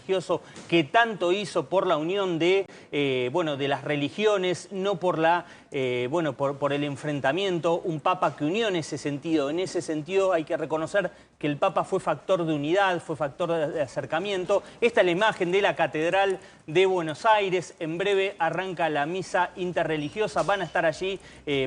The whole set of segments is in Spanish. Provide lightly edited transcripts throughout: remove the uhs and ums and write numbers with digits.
religioso que tanto hizo por la unión de, de las religiones, no por la, por el enfrentamiento, un papa que unió en ese sentido. En ese sentido hay que reconocer que el papa fue factor de unidad, fue factor de acercamiento. Esta es la imagen de la Catedral de Buenos Aires. En breve arranca la misa interreligiosa. Van a estar allí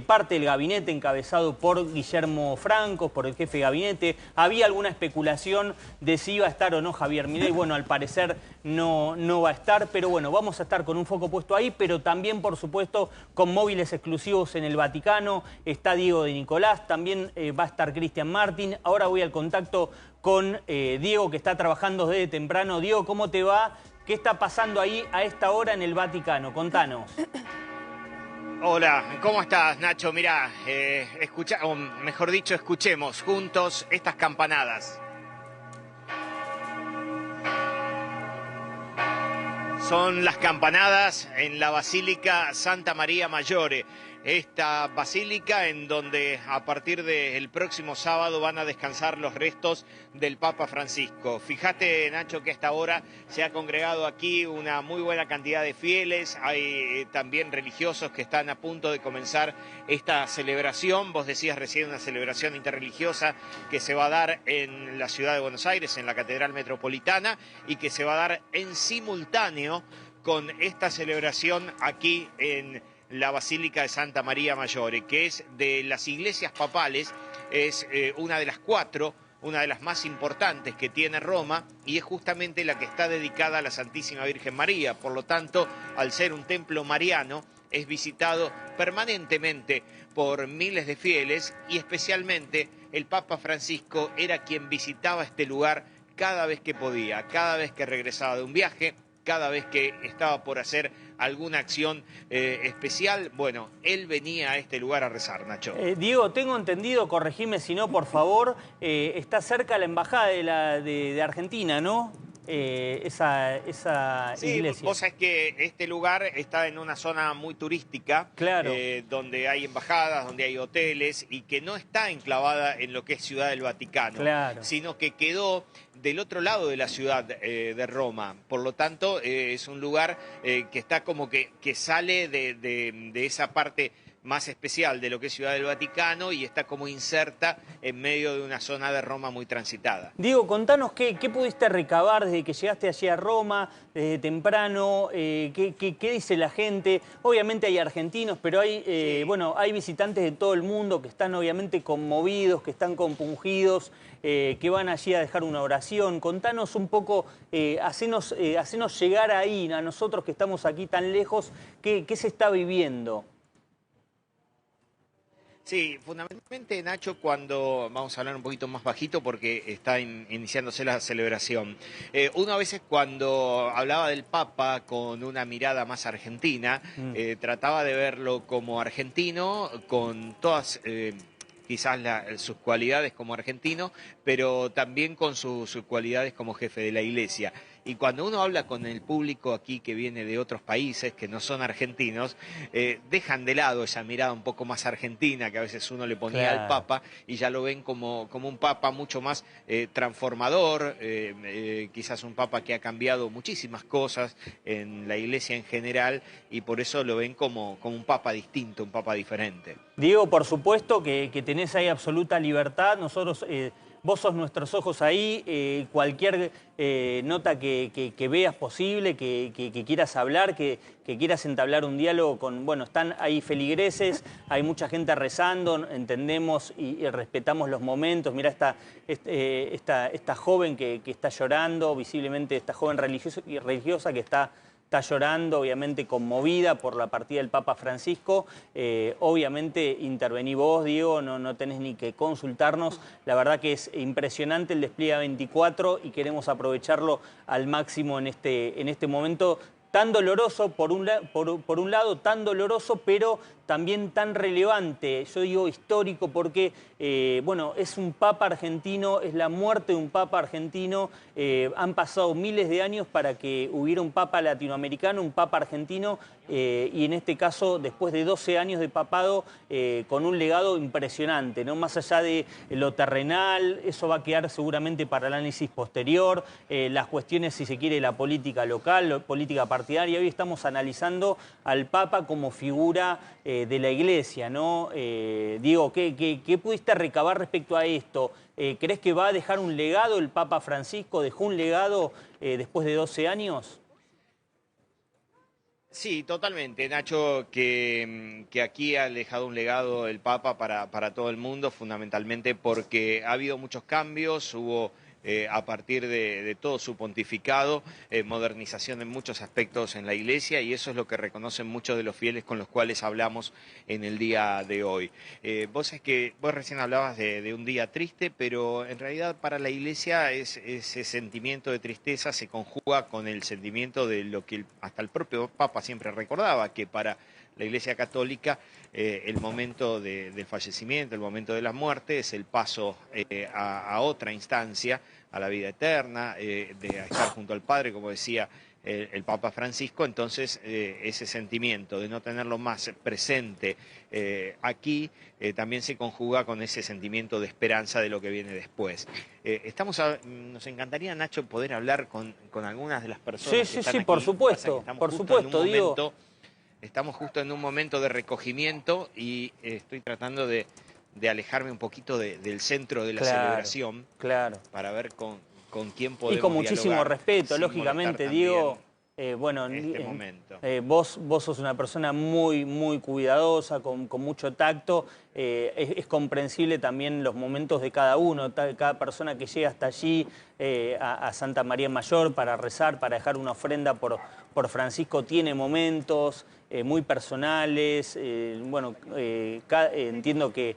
parte del gabinete encabezado por Guillermo Franco, por el jefe de gabinete. Había alguna especulación de si iba a estar o no Javier Milei. Bueno, al parecer no va a estar, pero bueno, vamos a estar con un foco puesto ahí, pero también, por supuesto, con móviles exclusivos en el Vaticano. Está Diego de Nicolás, también va a estar Cristian Martin. Ahora voy al contacto con Diego, que está trabajando desde temprano. Diego, ¿cómo te va? ¿Qué está pasando ahí a esta hora en el Vaticano? Contanos. Hola, ¿cómo estás, Nacho? Mirá, o mejor dicho, escuchemos juntos estas campanadas. Son las campanadas en la Basílica Santa María Maggiore. Esta basílica en donde a partir del próximo sábado van a descansar los restos del Papa Francisco. Fíjate, Nacho, que a esta hora se ha congregado aquí una muy buena cantidad de fieles. Hay también religiosos que están a punto de comenzar esta celebración. Vos decías recién una celebración interreligiosa que se va a dar en la ciudad de Buenos Aires, en la Catedral Metropolitana, y que se va a dar en simultáneo con esta celebración aquí en la Basílica de Santa María Maggiore, que es de las iglesias papales, es una de las cuatro, una de las más importantes que tiene Roma, y es justamente la que está dedicada a la Santísima Virgen María. Por lo tanto, al ser un templo mariano, es visitado permanentemente por miles de fieles, y especialmente el Papa Francisco era quien visitaba este lugar cada vez que podía, cada vez que regresaba de un viaje, cada vez que estaba por hacer alguna acción especial. Bueno, él venía a este lugar a rezar, Nacho. Diego, tengo entendido, corregime si no, por favor, está cerca la embajada de Argentina, ¿no? Esa Sí, iglesia. vos sabés que este lugar está en una zona muy turística, Claro. donde hay embajadas, donde hay hoteles, y que no está enclavada en lo que es Ciudad del Vaticano, Claro, sino que quedó del otro lado de la ciudad de Roma. Por lo tanto, es un lugar que está como que sale de esa parte más especial de lo que es Ciudad del Vaticano, y está como inserta en medio de una zona de Roma muy transitada. Diego, contanos qué pudiste recabar desde que llegaste allí a Roma, desde temprano, qué dice la gente. Obviamente hay argentinos, pero hay, Sí. hay visitantes de todo el mundo que están obviamente conmovidos, que están compungidos, que van allí a dejar una oración. Contanos un poco, hacenos llegar ahí, a nosotros que estamos aquí tan lejos, qué se está viviendo. Sí, fundamentalmente, Nacho, cuando vamos a hablar un poquito más bajito porque está iniciándose la celebración. Uno a veces cuando hablaba del Papa con una mirada más argentina, trataba de verlo como argentino, con todas quizás sus cualidades como argentino, pero también con sus cualidades como jefe de la Iglesia. Y cuando uno habla con el público aquí que viene de otros países que no son argentinos, dejan de lado esa mirada un poco más argentina que a veces uno le ponía al Papa, y ya lo ven como un Papa mucho más transformador, quizás un Papa que ha cambiado muchísimas cosas en la Iglesia en general, y por eso lo ven como un Papa distinto, un Papa diferente. Diego, por supuesto que tenés ahí absoluta libertad. Nosotros, vos sos nuestros ojos ahí. Cualquier nota que veas posible, que quieras hablar, que quieras entablar un diálogo con... Bueno, están ahí feligreses, hay mucha gente rezando, entendemos y respetamos los momentos. Mirá esta joven que está llorando, visiblemente esta joven religiosa que está llorando, obviamente conmovida por la partida del Papa Francisco. Obviamente intervení vos, Diego, no tenés ni que consultarnos. La verdad que es impresionante el despliegue 24 y queremos aprovecharlo al máximo en este momento. tan doloroso, por un lado, tan doloroso, pero también tan relevante, yo digo histórico, porque bueno, es un papa argentino, es la muerte de un papa argentino, han pasado miles de años para que hubiera un papa latinoamericano, un papa argentino, y en este caso, después de 12 años de papado, con un legado impresionante, ¿no? Más allá de lo terrenal, eso va a quedar seguramente para el análisis posterior, las cuestiones, si se quiere, la política local, política partidaria. Hoy estamos analizando al papa como figura de la Iglesia, ¿no? Diego, ¿qué pudiste recabar respecto a esto? ¿Crees que va a dejar un legado el Papa Francisco? ¿Dejó un legado después de 12 años? Sí, totalmente, Nacho, que aquí ha dejado un legado el Papa para todo el mundo, fundamentalmente porque ha habido muchos cambios, hubo a partir de todo su pontificado, modernización en muchos aspectos en la Iglesia, y eso es lo que reconocen muchos de los fieles con los cuales hablamos en el día de hoy. Vos recién hablabas de un día triste, pero en realidad para la Iglesia ese sentimiento de tristeza se conjuga con el sentimiento de lo que hasta el propio Papa siempre recordaba, que para la Iglesia Católica el momento del fallecimiento, el momento de la muerte es el paso a otra instancia, a la vida eterna, de estar junto al Padre, como decía el Papa Francisco. Entonces ese sentimiento de no tenerlo más presente aquí también se conjuga con ese sentimiento de esperanza de lo que viene después. Nos encantaría, Nacho, poder hablar con algunas de las personas que están aquí. Por supuesto, Diego. Estamos justo en un momento de recogimiento y estoy tratando de alejarme un poquito del centro de la celebración, para ver con quién podemos dialogar. Y con muchísimo respeto, lógicamente, Diego. Bueno, vos sos una persona muy cuidadosa, con mucho tacto. Es comprensible también los momentos de cada uno, cada persona que llega hasta allí, a Santa María Mayor, para rezar, para dejar una ofrenda por Francisco, tiene momentos muy personales. Bueno, entiendo que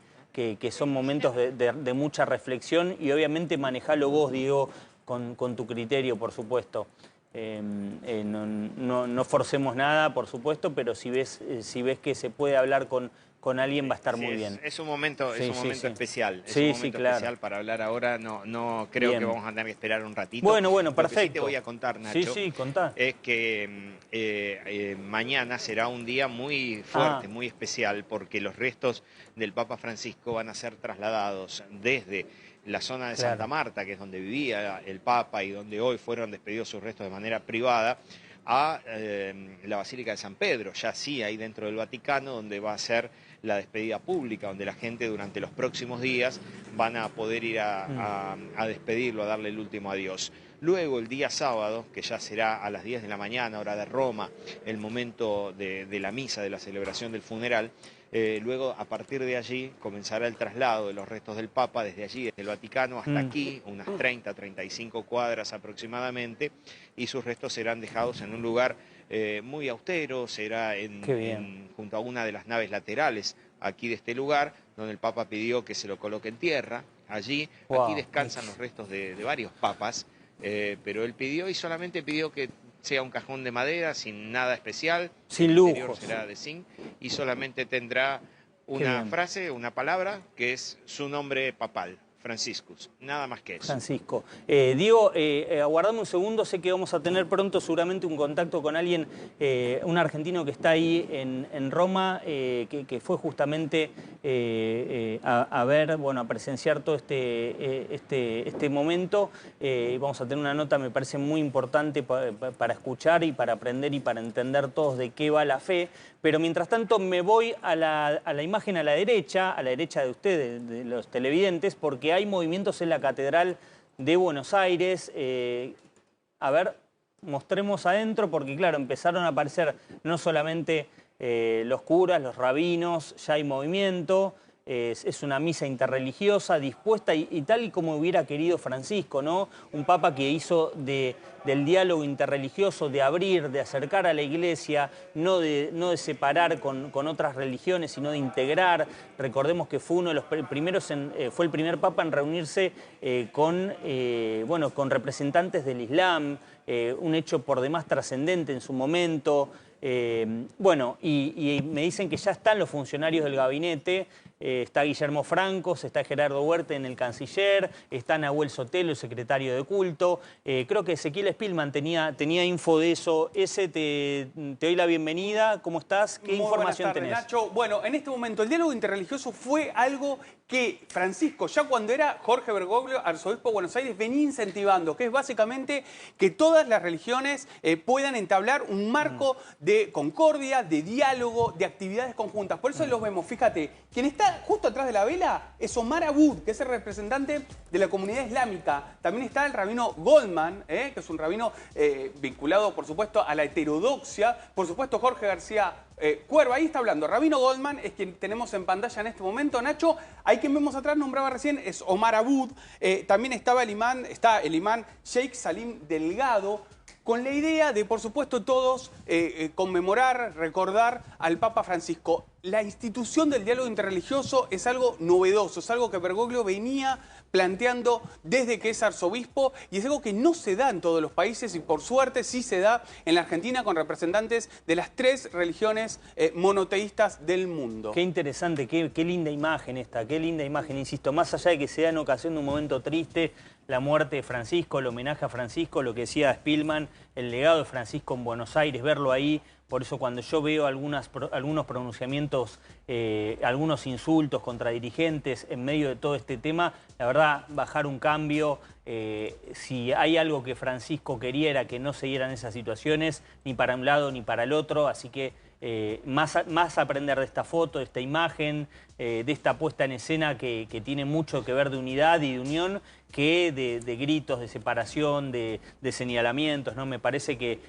son momentos de mucha reflexión, y obviamente manejalo vos, Diego, con tu criterio, por supuesto. No forcemos nada, por supuesto, pero si ves que se puede hablar con alguien, va a estar muy bien. Es un momento especial. Es un momento momento especial para hablar ahora. No creo que vamos a tener que esperar un ratito. Bueno, perfecto. Lo que sí te voy a contar, Nacho, contá. es que mañana será un día muy fuerte, muy especial, porque los restos del Papa Francisco van a ser trasladados desde la zona de Santa Marta, que es donde vivía el Papa y donde hoy fueron despedidos sus restos de manera privada, a la Basílica de San Pedro, ya sí ahí dentro del Vaticano, donde va a ser la despedida pública, donde la gente durante los próximos días van a poder ir a despedirlo, a darle el último adiós. Luego, el día sábado, que ya será a las 10 de la mañana, hora de Roma, el momento de la misa, de la celebración del funeral, luego, a partir de allí, comenzará el traslado de los restos del Papa desde allí, desde el Vaticano, hasta aquí, unas 35 cuadras aproximadamente, y sus restos serán dejados en un lugar muy austero, será junto a una de las naves laterales aquí de este lugar, donde el Papa pidió que se lo coloque en tierra. Allí, aquí descansan los restos de varios papas, pero él pidió, y solamente pidió que sea un cajón de madera, sin nada especial. Sin lujos. El interior será de zinc y solamente tendrá una frase, una palabra, que es su nombre papal, Franciscus. Nada más que eso. Francisco. Diego, aguardame un segundo, sé que vamos a tener pronto seguramente un contacto con alguien, un argentino que está ahí en Roma, que fue justamente a ver, bueno, a presenciar todo este momento. Vamos a tener una nota, me parece muy importante para escuchar y para aprender y para entender todos de qué va la fe. Pero mientras tanto me voy a la imagen a la derecha de ustedes, de los televidentes, porque hay movimientos en la Catedral de Buenos Aires. A ver, mostremos adentro, porque claro, empezaron a aparecer no solamente los curas, los rabinos, ya hay movimiento. Es una misa interreligiosa dispuesta y tal y como hubiera querido Francisco, ¿no? Un papa que hizo de del diálogo interreligioso, de abrir, de acercar a la iglesia, no de separar con otras religiones, sino de integrar. Recordemos que fue uno de los primeros, fue el primer papa en reunirse con representantes del Islam, un hecho por demás trascendente en su momento. Y me dicen que ya están los funcionarios del gabinete, está Guillermo Francos, está Gerardo Huerta en el canciller, está Nahuel Sotelo, el secretario de culto. Creo que Ezequiel Spillman tenía info de eso. Te doy la bienvenida. ¿Cómo estás? ¿Qué información tenés? Nacho. Bueno, en este momento el diálogo interreligioso fue algo que Francisco, ya cuando era Jorge Bergoglio, arzobispo de Buenos Aires, venía incentivando, que es básicamente que todas las religiones puedan entablar un marco de concordia, de diálogo, de actividades conjuntas. Por eso los vemos, fíjate, quien está justo atrás de la vela es Omar Abud, que es el representante de la comunidad islámica. También está el rabino Goldman, que es un rabino vinculado, por supuesto, a la heterodoxia. Por supuesto, Jorge García Cuerva, ahí está hablando. Rabino Goldman es quien tenemos en pantalla en este momento. Nacho, hay quien vemos atrás, nombraba recién, es Omar Abud. También está el imán Sheikh Salim Delgado, con la idea de, por supuesto, todos conmemorar, recordar al Papa Francisco. La institución del diálogo interreligioso es algo novedoso, es algo que Bergoglio venía planteando desde que es arzobispo y es algo que no se da en todos los países y por suerte sí se da en la Argentina con representantes de las 3 religiones monoteístas del mundo. Qué interesante, qué linda imagen esta, qué linda imagen, insisto, más allá de que sea en ocasión de un momento triste, la muerte de Francisco, el homenaje a Francisco, lo que decía Spillman, el legado de Francisco en Buenos Aires, verlo ahí. Por eso cuando yo veo algunos pronunciamientos, algunos insultos contra dirigentes en medio de todo este tema, la verdad, bajar un cambio. Si hay algo que Francisco quería era que no se dieran esas situaciones, ni para un lado ni para el otro. Así que más aprender de esta foto, de esta imagen, de esta puesta en escena que tiene mucho que ver de unidad y de unión, que de gritos, de separación, de señalamientos, ¿no? Me parece que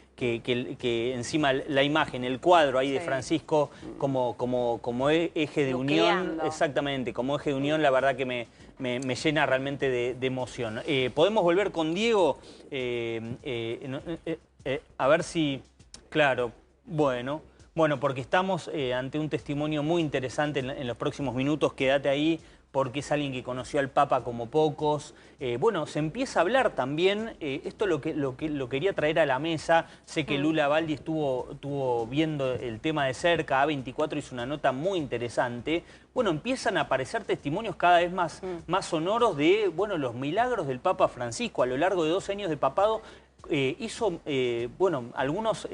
encima la imagen, el cuadro ahí de Francisco como eje de unión, exactamente, como eje de unión, la verdad que me llena realmente de emoción. ¿Podemos volver con Diego? A ver si... Claro, bueno, porque estamos ante un testimonio muy interesante en los próximos minutos. Quédate ahí porque es alguien que conoció al Papa como pocos. Se empieza a hablar también, esto lo quería traer a la mesa. Sé que Lula Baldi estuvo viendo el tema de cerca, A24 hizo una nota muy interesante. Empiezan a aparecer testimonios cada vez más sonoros de los milagros del Papa Francisco a lo largo de 12 años de papado. Algunos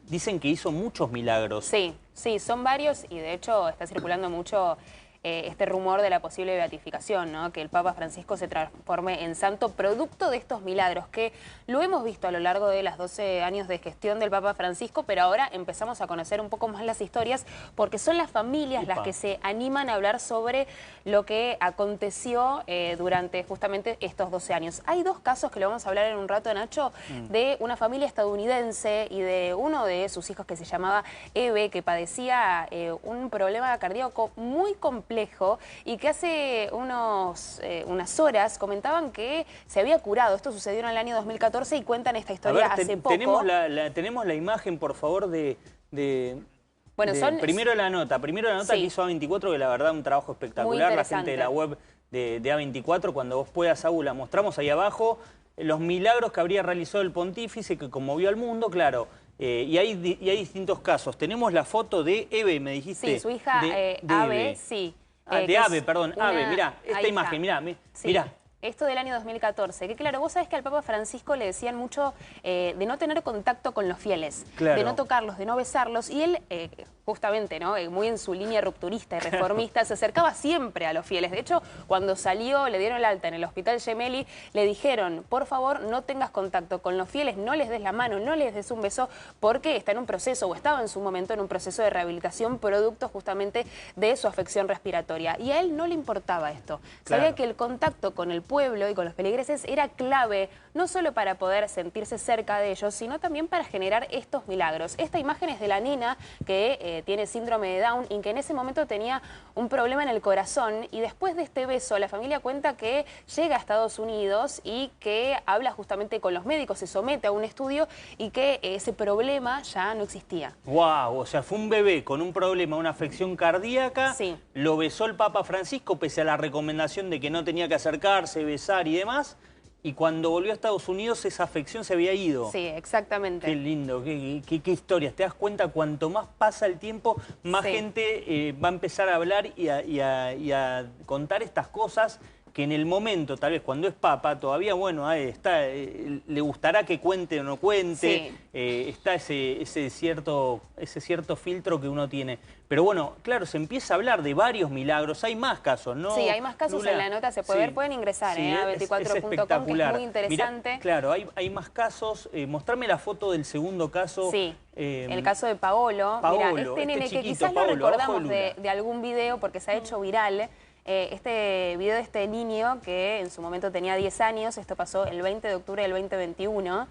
dicen que hizo muchos milagros. Sí, son varios y de hecho está circulando mucho este rumor de la posible beatificación, ¿no? Que el Papa Francisco se transforme en santo producto de estos milagros, que lo hemos visto a lo largo de los 12 años de gestión del Papa Francisco, pero ahora empezamos a conocer un poco más las historias porque son las familias las que se animan a hablar sobre lo que aconteció durante justamente estos 12 años. Hay 2 casos que lo vamos a hablar en un rato, Nacho, de una familia estadounidense y de uno de sus hijos que se llamaba Eve, que padecía un problema cardíaco muy complejo y que hace unas horas comentaban que se había curado. Esto sucedió en el año 2014 y cuentan esta historia hace poco. Tenemos la imagen, por favor, son... Primero la nota que hizo A24, que la verdad un trabajo espectacular. La gente de la web de A24, cuando vos puedas, Saúl, la mostramos ahí abajo. Los milagros que habría realizado el pontífice, que conmovió al mundo, claro. Y hay distintos casos. Tenemos la foto de Eve, me dijiste. Sí, su hija Ave, sí. De Ave, perdón, Ave, mirá, esta imagen, mirá. Esto del año 2014, que claro, vos sabés que al Papa Francisco le decían mucho de no tener contacto con los fieles, de no tocarlos, de no besarlos, y él, justamente, ¿no? Muy en su línea rupturista y reformista, se acercaba siempre a los fieles. De hecho, cuando salió, le dieron el alta en el Hospital Gemelli, le dijeron, por favor, no tengas contacto con los fieles, no les des la mano, no les des un beso, porque está en un proceso, o estaba en su momento en un proceso de rehabilitación, producto justamente de su afección respiratoria. Y a él no le importaba esto. Sabía que el contacto con el pueblo pueblo y con los feligreses era clave, no solo para poder sentirse cerca de ellos, sino también para generar estos milagros. Esta imagen es de la nena que tiene síndrome de Down y que en ese momento tenía un problema en el corazón, y después de este beso la familia cuenta que llega a Estados Unidos y que habla justamente con los médicos, se somete a un estudio y que ese problema ya no existía. ¡Wow! O sea, fue un bebé con un problema, una afección cardíaca, Sí. Lo besó el Papa Francisco pese a la recomendación de que no tenía que acercarse, besar y demás, y cuando volvió a Estados Unidos esa afección se había ido. Sí, exactamente. Qué lindo, qué historias. Te das cuenta, cuanto más pasa el tiempo, más Sí. gente va a empezar a hablar y a contar estas cosas que en el momento, tal vez cuando es papa, todavía, bueno, ahí está, le gustará que cuente o no cuente, Sí. Está ese cierto filtro que uno tiene. Pero bueno, claro, se empieza a hablar de varios milagros, hay más casos, ¿no? Sí, hay más casos. Lula, en la nota, se puede ver, pueden ingresar a 24.com, que es muy interesante. Mirá, claro, hay más casos. Mostrame la foto del segundo caso. Sí, el caso de Paolo. Paolo, Mirá, este nene chiquito, que quizás Paolo, lo recordamos abajo de de algún video porque se ha hecho viral. Este video de este niño que en su momento tenía 10 años, esto pasó el 20 de octubre del 2021.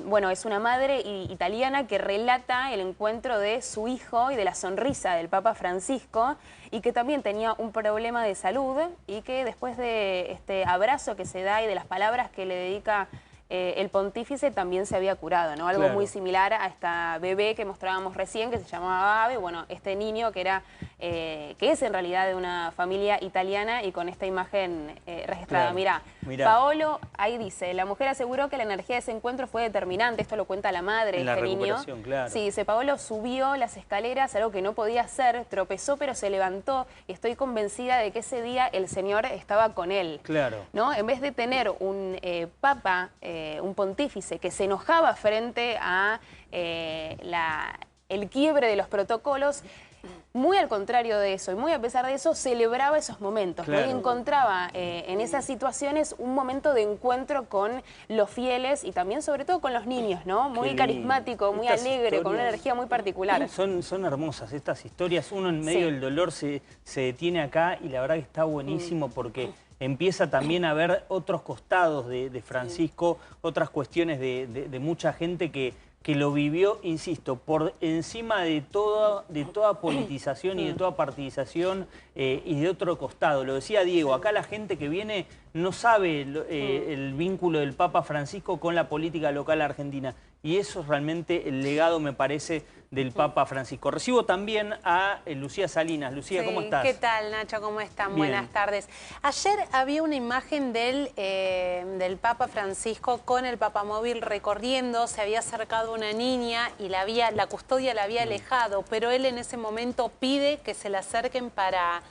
Bueno, es una madre italiana que relata el encuentro de su hijo y de la sonrisa del Papa Francisco, y que también tenía un problema de salud y que después de este abrazo que se da y de las palabras que le dedica el pontífice también se había curado, ¿no? Algo Claro. muy similar a esta bebé que mostrábamos recién, que se llamaba Ave. Bueno, este niño que era que es en realidad de una familia italiana, y con esta imagen registrada. Claro. Mirá, Paolo, ahí dice, la mujer aseguró que la energía de ese encuentro fue determinante. Esto lo cuenta la madre de En la este niño. recuperación, claro. Sí, dice, Paolo subió las escaleras, algo que no podía hacer, tropezó pero se levantó, y estoy convencida de que ese día el Señor estaba con él. Claro. ¿No? En vez de tener un papa, un pontífice que se enojaba frente a el quiebre de los protocolos, muy al contrario de eso, y muy a pesar de eso, celebraba esos momentos, ¿no? Claro. Y encontraba en esas situaciones un momento de encuentro con los fieles y también, sobre todo, con los niños, ¿no? Muy lindo. carismático, muy Estas alegre, con una historias energía muy particular. Son hermosas estas historias. Uno en medio Sí. del dolor se detiene acá, y la verdad que está buenísimo porque empieza también a ver otros costados de Francisco, otras cuestiones de mucha gente que lo vivió, insisto, por encima de toda politización y de toda partidización, y de otro costado. Lo decía Diego, acá la gente que viene no sabe el vínculo del Papa Francisco con la política local argentina. Y eso es realmente el legado, me parece, del Papa Francisco. Recibo también a Lucía Salinas. Lucía, ¿cómo estás? ¿Qué tal, Nacho? ¿Cómo están? Bien. Buenas tardes. Ayer había una imagen del Papa Francisco con el papamóvil recorriendo. Se había acercado una niña y la custodia la había alejado, pero él en ese momento pide que se le acerquen para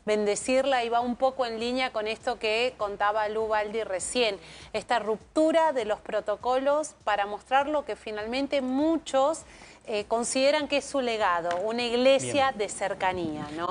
bendecirla, y va un poco en línea con esto que contaba Lu Baldi recién, esta ruptura de los protocolos para mostrar lo que finalmente muchos consideran que es su legado, una iglesia de cercanía, ¿no?